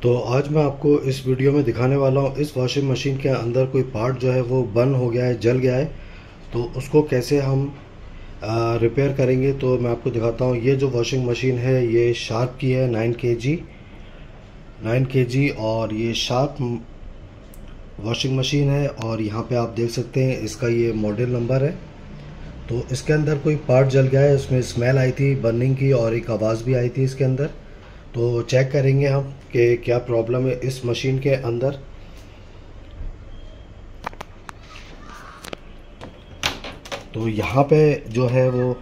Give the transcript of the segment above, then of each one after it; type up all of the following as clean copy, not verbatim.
तो आज मैं आपको इस वीडियो में दिखाने वाला हूँ इस वॉशिंग मशीन के अंदर कोई पार्ट जो है वो बंद हो गया है, जल गया है। तो उसको कैसे हम रिपेयर करेंगे तो मैं आपको दिखाता हूँ। ये जो वॉशिंग मशीन है ये शार्प की है, 9 kg और ये शार्प वॉशिंग मशीन है। और यहाँ पे आप देख सकते हैं इसका ये मॉडल नंबर है। तो इसके अंदर कोई पार्ट जल गया है, उसमें स्मेल आई थी बर्निंग की और एक आवाज़ भी आई थी इसके अंदर। तो चेक करेंगे हम कि क्या प्रॉब्लम है इस मशीन के अंदर। तो यहाँ पे जो है वो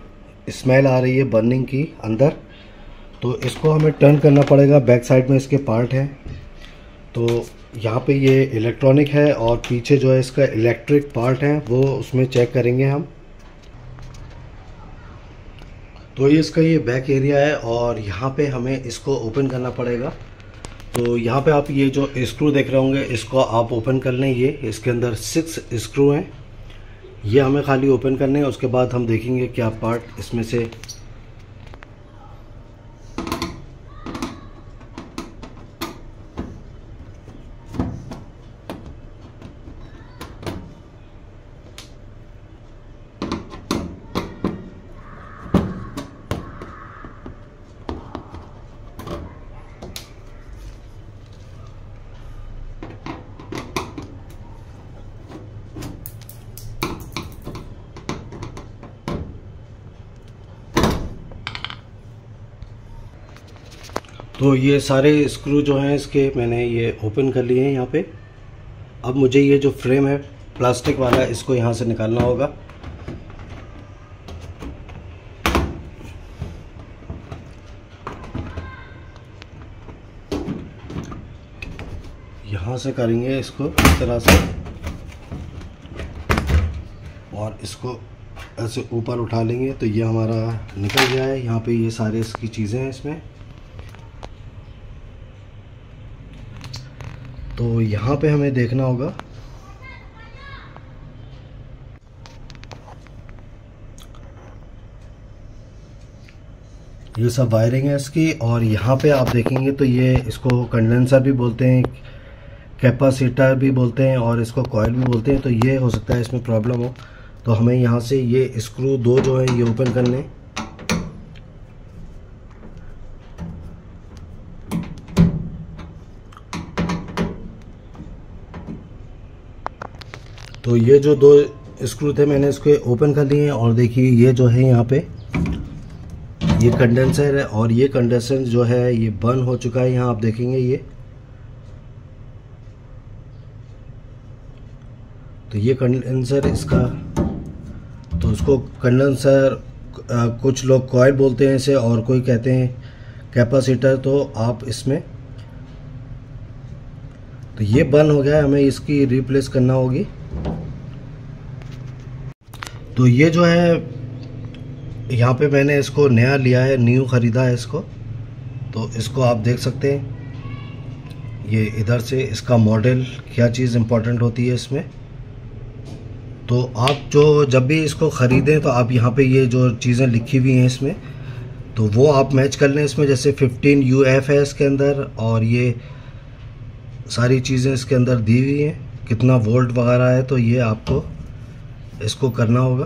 स्मेल आ रही है बर्निंग की अंदर। तो इसको हमें टर्न करना पड़ेगा, बैक साइड में इसके पार्ट हैं। तो यहाँ पे ये इलेक्ट्रॉनिक है और पीछे जो है इसका इलेक्ट्रिक पार्ट है वो उसमें चेक करेंगे हम। तो ये इसका ये बैक एरिया है और यहाँ पे हमें इसको ओपन करना पड़ेगा। तो यहाँ पे आप ये जो स्क्रू देख रहे होंगे इसको आप ओपन कर लें। ये इसके अंदर 6 स्क्रू हैं, ये हमें खाली ओपन करने हैं। उसके बाद हम देखेंगे क्या पार्ट इसमें से तो ये सारे स्क्रू जो हैं इसके मैंने ये ओपन कर लिए हैं यहाँ पे। अब मुझे ये जो फ्रेम है प्लास्टिक वाला इसको यहाँ से निकालना होगा। यहाँ से करेंगे इसको इस तरह से और इसको ऐसे ऊपर उठा लेंगे तो ये हमारा निकल गया है। यहाँ पे ये सारे इसकी चीज़ें हैं इसमें। तो यहाँ पे हमें देखना होगा ये सब वायरिंग है इसकी। और यहाँ पे आप देखेंगे तो ये इसको कंडेंसर भी बोलते हैं, कैपेसिटर भी बोलते हैं और इसको कॉइल भी बोलते हैं। तो ये हो सकता है इसमें प्रॉब्लम हो। तो हमें यहाँ से ये स्क्रू 2 जो है ये ओपन करने। तो ये जो 2 स्क्रू थे मैंने इसको ओपन कर लिए हैं। और देखिए ये जो है यहाँ पे ये कंडेंसर है और ये कंडेंसर जो है ये बंद हो चुका है। यहाँ आप देखेंगे ये तो ये कंडेंसर इसका, तो उसको कंडेंसर कुछ लोग कॉइल बोलते हैं इसे और कोई कहते हैं कैपेसिटर। तो आप इसमें तो ये बंद हो गया है, हमें इसकी रिप्लेस करना होगी। तो ये जो है यहाँ पे मैंने इसको नया लिया है, न्यू ख़रीदा है इसको। तो इसको आप देख सकते हैं ये इधर से इसका मॉडल क्या चीज़ इम्पोर्टेंट होती है इसमें। तो आप जो जब भी इसको ख़रीदें तो आप यहाँ पे ये जो चीज़ें लिखी हुई हैं इसमें तो वो आप मैच कर लें इसमें। जैसे 15 UF है इसके अंदर और ये सारी चीज़ें इसके अंदर दी हुई हैं, कितना वोल्ट वगैरह है। तो ये आपको इसको करना होगा।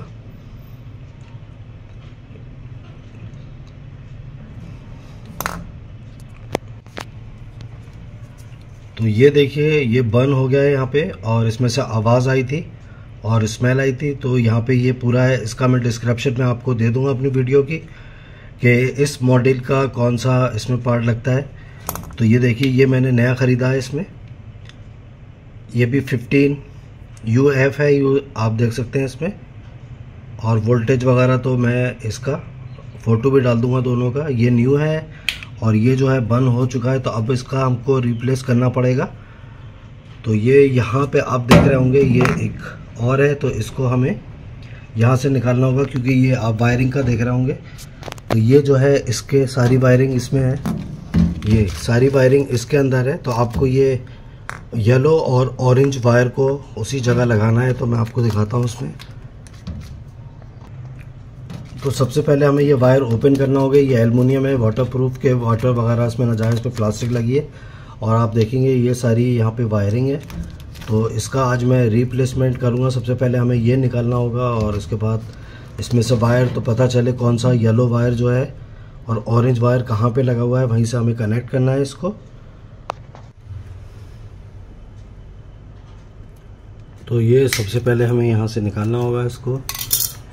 तो ये देखिए ये बंद हो गया है यहाँ पे और इसमें से आवाज़ आई थी और स्मेल आई थी। तो यहाँ पे ये पूरा है, इसका मैं डिस्क्रिप्शन में आपको दे दूँगा अपनी वीडियो की कि इस मॉडल का कौन सा इसमें पार्ट लगता है। तो ये देखिए ये मैंने नया ख़रीदा है इसमें। ये भी 15 UF है, आप देख सकते हैं इसमें। और वोल्टेज वगैरह तो मैं इसका फ़ोटो भी डाल दूंगा दोनों का। ये न्यू है और ये जो है बंद हो चुका है। तो अब इसका हमको रिप्लेस करना पड़ेगा। तो ये यहाँ पे आप देख रहे होंगे ये एक और है, तो इसको हमें यहाँ से निकालना होगा क्योंकि ये आप वायरिंग का देख रहे होंगे। तो ये जो है इसके सारी वायरिंग इसमें है, ये सारी वायरिंग इसके अंदर है। तो आपको ये येलो और ऑरेंज वायर को उसी जगह लगाना है। तो मैं आपको दिखाता हूँ उसमें। तो सबसे पहले हमें ये वायर ओपन करना होगा। ये एल्युमिनियम है, वाटर प्रूफ के, वाटर वगैरह इसमें ना जाए, इस पर प्लास्टिक लगी है। और आप देखेंगे ये सारी यहाँ पे वायरिंग है। तो इसका आज मैं रिप्लेसमेंट करूँगा। सबसे पहले हमें ये निकालना होगा और उसके बाद इसमें से वायर तो पता चले कौन सा येलो वायर जो है और ऑरेंज वायर कहाँ पे लगा हुआ है, वहीं से हमें कनेक्ट करना है इसको। तो ये सबसे पहले हमें यहाँ से निकालना होगा इसको,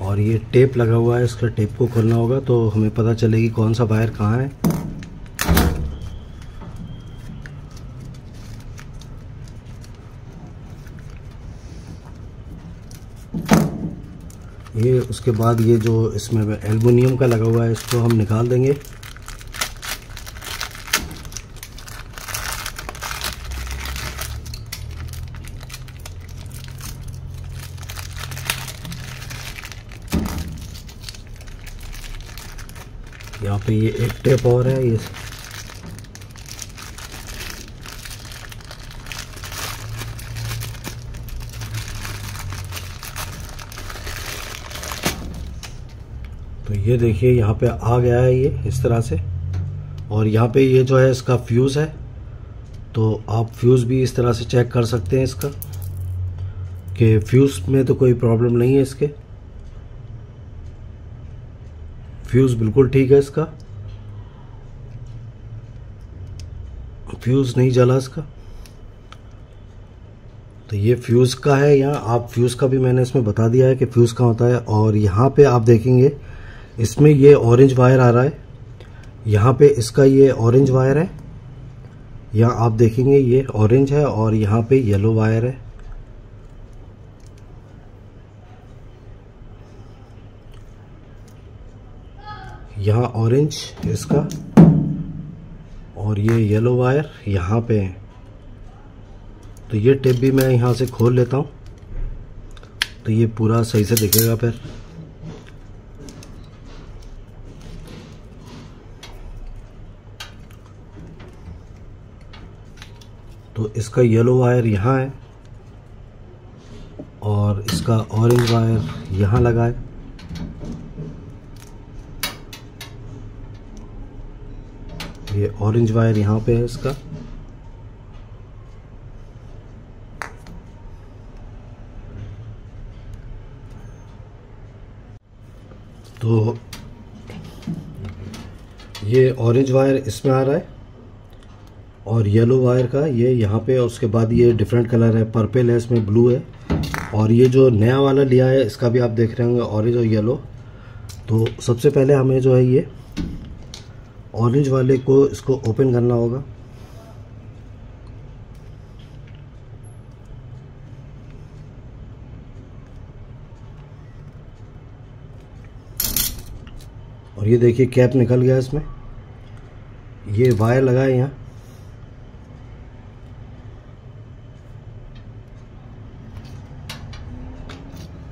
और ये टेप लगा हुआ है, इसका टेप को खोलना होगा तो हमें पता चलेगी कौन सा वायर कहाँ है। ये उसके बाद ये जो इसमें एल्युमिनियम का लगा हुआ है इसको हम निकाल देंगे। यहाँ पे ये एक टेप और है, ये तो ये देखिए यहाँ पे आ गया है ये इस तरह से। और यहाँ पे ये जो है इसका फ्यूज़ है, तो आप फ्यूज़ भी इस तरह से चेक कर सकते हैं इसका, कि फ्यूज़ में तो कोई प्रॉब्लम नहीं है। इसके फ्यूज़ बिल्कुल ठीक है, इसका फ्यूज़ नहीं जला इसका। तो ये फ्यूज़ का है। यहाँ आप फ्यूज़ का भी मैंने इसमें बता दिया है कि फ्यूज़ का होता है। और यहाँ पे आप देखेंगे इसमें ये ऑरेंज वायर आ रहा है, यहाँ पे इसका ये ऑरेंज वायर है, यहाँ आप देखेंगे ये ऑरेंज है और यहाँ पे येलो वायर है। यहाँ ऑरेंज इसका और ये येलो वायर यहाँ पे है। तो ये टेप भी मैं यहाँ से खोल लेता हूँ तो ये पूरा सही से दिखेगा फिर। तो इसका येलो वायर यहाँ है और इसका ऑरेंज वायर यहाँ लगा है। ये ऑरेंज वायर यहाँ पे है इसका। तो ये ऑरेंज वायर इसमें आ रहा है और येलो वायर का ये यहाँ पे, और उसके बाद ये डिफरेंट कलर है, पर्पल है, इसमें ब्लू है। और ये जो नया वाला लिया है इसका भी आप देख रहे होंगे ऑरेंज और येलो। तो सबसे पहले हमें जो है ये ऑरेंज वाले को इसको ओपन करना होगा। और ये देखिए कैप निकल गया इसमें, ये वायर लगा है यहाँ।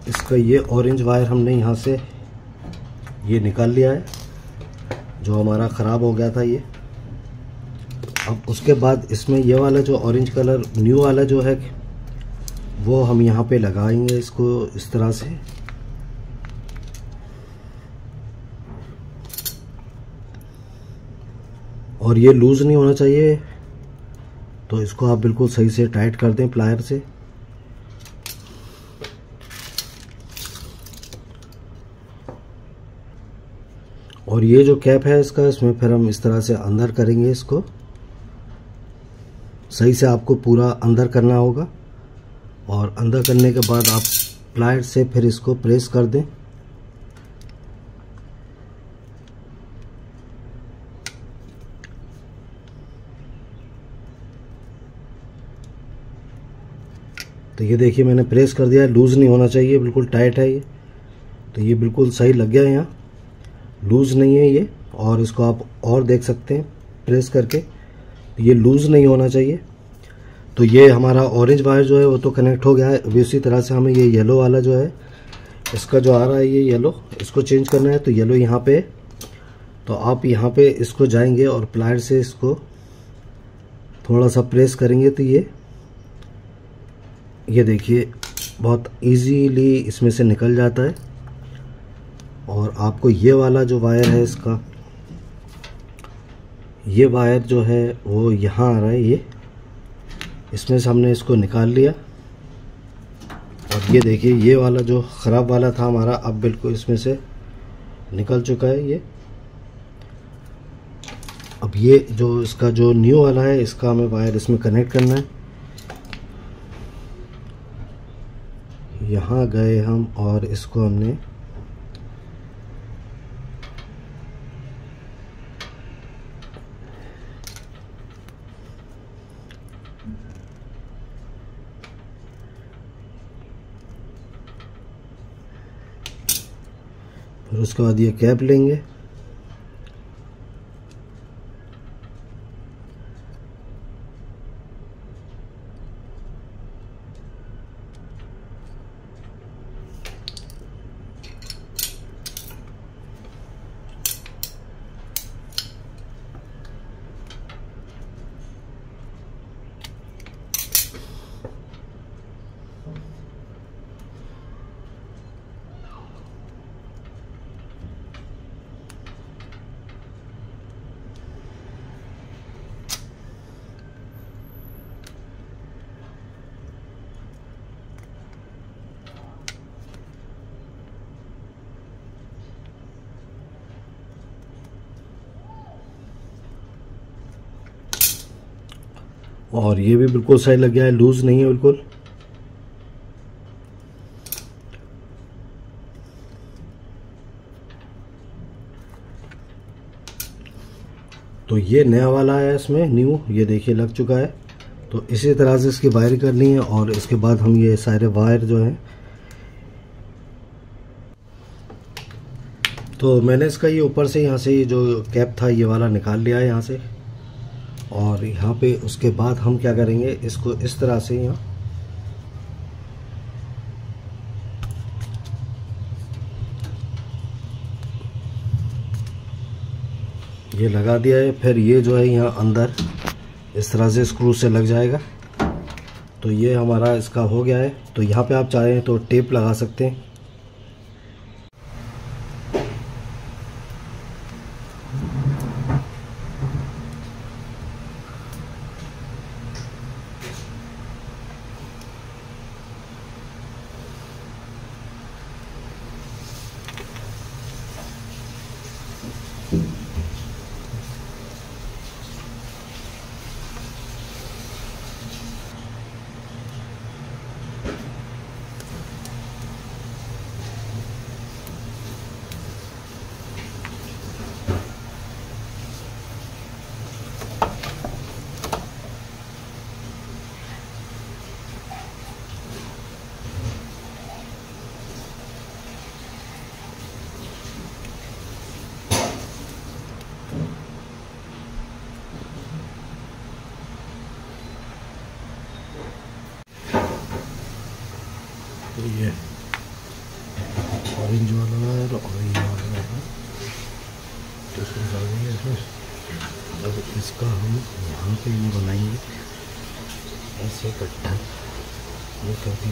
इसका ये ऑरेंज वायर हमने यहाँ से ये निकाल लिया है जो हमारा ख़राब हो गया था ये। अब उसके बाद इसमें ये वाला जो ऑरेंज कलर न्यू वाला जो है वो हम यहाँ पे लगाएंगे इसको इस तरह से। और ये लूज़ नहीं होना चाहिए, तो इसको आप बिल्कुल सही से टाइट कर दें प्लायर से। और ये जो कैप है इसका, इसमें फिर हम इस तरह से अंदर करेंगे इसको। सही से आपको पूरा अंदर करना होगा और अंदर करने के बाद आप प्लायर से फिर इसको प्रेस कर दें। तो ये देखिए मैंने प्रेस कर दिया है, लूज़ नहीं होना चाहिए, बिल्कुल टाइट है ये। तो ये बिल्कुल सही लग गया है, यहाँ लूज़ नहीं है ये। और इसको आप और देख सकते हैं प्रेस करके, ये लूज़ नहीं होना चाहिए। तो ये हमारा ऑरेंज वायर जो है वो तो कनेक्ट हो गया है। उसी तरह से हमें ये येलो वाला जो है इसका जो आ रहा है ये येलो, इसको चेंज करना है। तो येलो यहाँ पे, तो आप यहाँ पे इसको जाएंगे और प्लायर से इसको थोड़ा सा प्रेस करेंगे तो ये देखिए बहुत इजीली इसमें से निकल जाता है। और आपको ये वाला जो वायर है इसका, ये वायर जो है वो यहाँ आ रहा है, ये इसमें से हमने इसको निकाल लिया। और ये देखिए ये वाला जो ख़राब वाला था हमारा, अब बिल्कुल इसमें से निकल चुका है ये। अब ये जो इसका जो न्यू वाला है, इसका हमें वायर इसमें कनेक्ट करना है। यहाँ गए हम और इसको हमने फिर उसके बाद ये कैप लेंगे। और ये भी बिल्कुल सही लग गया है, लूज नहीं है बिल्कुल। तो ये नया वाला है, इसमें न्यू ये देखिए लग चुका है। तो इसी तरह से इसकी वायर करनी है और इसके बाद हम ये सारे वायर जो हैं, तो मैंने इसका ये ऊपर से यहाँ से जो कैप था ये वाला निकाल लिया है यहाँ से। और यहाँ पे उसके बाद हम क्या करेंगे, इसको इस तरह से यहाँ ये लगा दिया है। फिर ये जो है यहाँ अंदर इस तरह से स्क्रू से लग जाएगा। तो ये हमारा इसका हो गया है। तो यहाँ पे आप चाहें तो टेप लगा सकते हैं। तो ये ऑरेंज वाला है और ऑरेंज वाला है, तो इसमें डालेंगे इसमें। अब इसका हम यहाँ पे ये बनाएंगे ऐसे कट्टा, ये काफ़ी